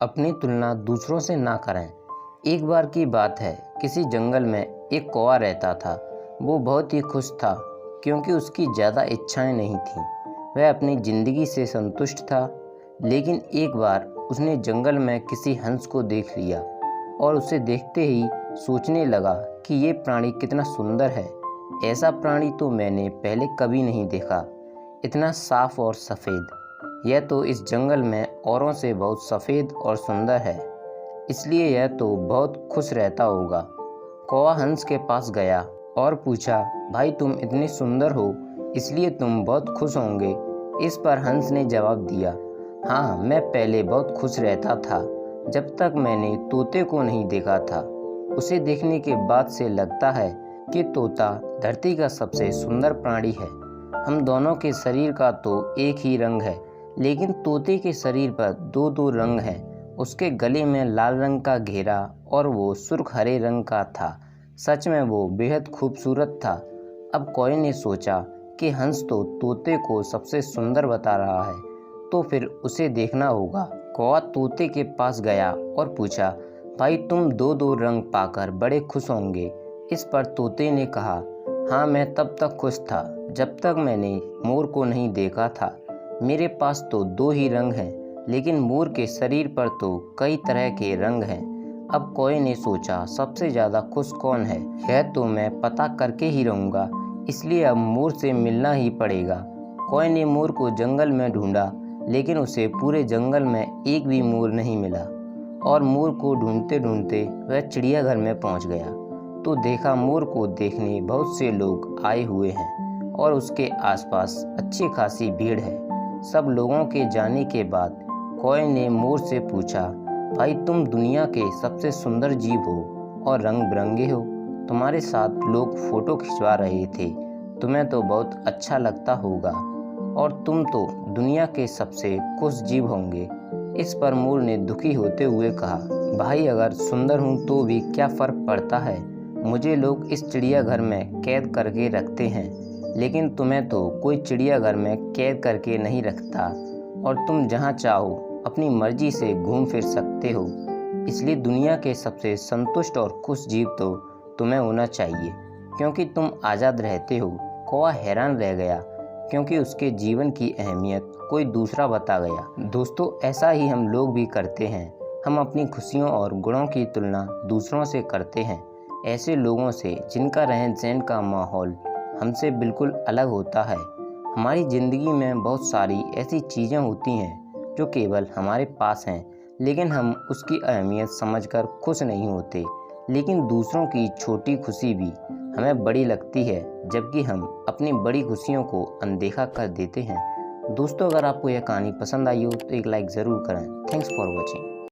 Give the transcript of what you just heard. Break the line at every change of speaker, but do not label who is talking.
अपनी तुलना दूसरों से ना करें। एक बार की बात है, किसी जंगल में एक कौवा रहता था। वो बहुत ही खुश था क्योंकि उसकी ज़्यादा इच्छाएं नहीं थीं। वह अपनी ज़िंदगी से संतुष्ट था। लेकिन एक बार उसने जंगल में किसी हंस को देख लिया और उसे देखते ही सोचने लगा कि ये प्राणी कितना सुंदर है। ऐसा प्राणी तो मैंने पहले कभी नहीं देखा, इतना साफ और सफ़ेद। यह तो इस जंगल में औरों से बहुत सफ़ेद और सुंदर है, इसलिए यह तो बहुत खुश रहता होगा। कौवा हंस के पास गया और पूछा, भाई तुम इतने सुंदर हो इसलिए तुम बहुत खुश होंगे। इस पर हंस ने जवाब दिया, हाँ मैं पहले बहुत खुश रहता था जब तक मैंने तोते को नहीं देखा था। उसे देखने के बाद से लगता है कि तोता धरती का सबसे सुंदर प्राणी है। हम दोनों के शरीर का तो एक ही रंग है, लेकिन तोते के शरीर पर दो दो रंग हैं। उसके गले में लाल रंग का घेरा और वो सुर्ख हरे रंग का था। सच में वो बेहद खूबसूरत था। अब कौवे ने सोचा कि हंस तो तोते को सबसे सुंदर बता रहा है, तो फिर उसे देखना होगा। कौवा तोते के पास गया और पूछा, भाई तुम दो दो रंग पाकर बड़े खुश होंगे। इस पर तोते ने कहा, हाँ मैं तब तक खुश था जब तक मैंने मोर को नहीं देखा था। मेरे पास तो दो ही रंग हैं, लेकिन मोर के शरीर पर तो कई तरह के रंग हैं। अब कौवे ने सोचा, सबसे ज़्यादा खुश कौन है, यह तो मैं पता करके ही रहूँगा, इसलिए अब मोर से मिलना ही पड़ेगा। कौवे ने मोर को जंगल में ढूंढा, लेकिन उसे पूरे जंगल में एक भी मोर नहीं मिला। और मोर को ढूंढते ढूंढते वह चिड़ियाघर में पहुंच गया तो देखा मोर को देखने बहुत से लोग आए हुए हैं और उसके आसपास अच्छी खासी भीड़ है। सब लोगों के जाने के बाद कौवे ने मोर से पूछा, भाई तुम दुनिया के सबसे सुंदर जीव हो और रंग बिरंगे हो। तुम्हारे साथ लोग फ़ोटो खिंचवा रहे थे, तुम्हें तो बहुत अच्छा लगता होगा और तुम तो दुनिया के सबसे खुश जीव होंगे। इस पर मोर ने दुखी होते हुए कहा, भाई अगर सुंदर हूँ तो भी क्या फ़र्क पड़ता है, मुझे लोग इस चिड़ियाघर में कैद करके रखते हैं, लेकिन तुम्हें तो कोई चिड़ियाघर में कैद करके नहीं रखता और तुम जहाँ चाहो अपनी मर्जी से घूम फिर सकते हो। इसलिए दुनिया के सबसे संतुष्ट और खुश जीव तो तुम्हें होना चाहिए, क्योंकि तुम आज़ाद रहते हो। कौवा हैरान रह गया क्योंकि उसके जीवन की अहमियत कोई दूसरा बता गया। दोस्तों, ऐसा ही हम लोग भी करते हैं। हम अपनी खुशियों और गुणों की तुलना दूसरों से करते हैं, ऐसे लोगों से जिनका रहन सहन का माहौल हमसे बिल्कुल अलग होता है। हमारी ज़िंदगी में बहुत सारी ऐसी चीज़ें होती हैं जो केवल हमारे पास हैं, लेकिन हम उसकी अहमियत समझकर खुश नहीं होते। लेकिन दूसरों की छोटी खुशी भी हमें बड़ी लगती है, जबकि हम अपनी बड़ी खुशियों को अनदेखा कर देते हैं। दोस्तों, अगर आपको यह कहानी पसंद आई हो तो एक लाइक ज़रूर करें। Thanks for watching.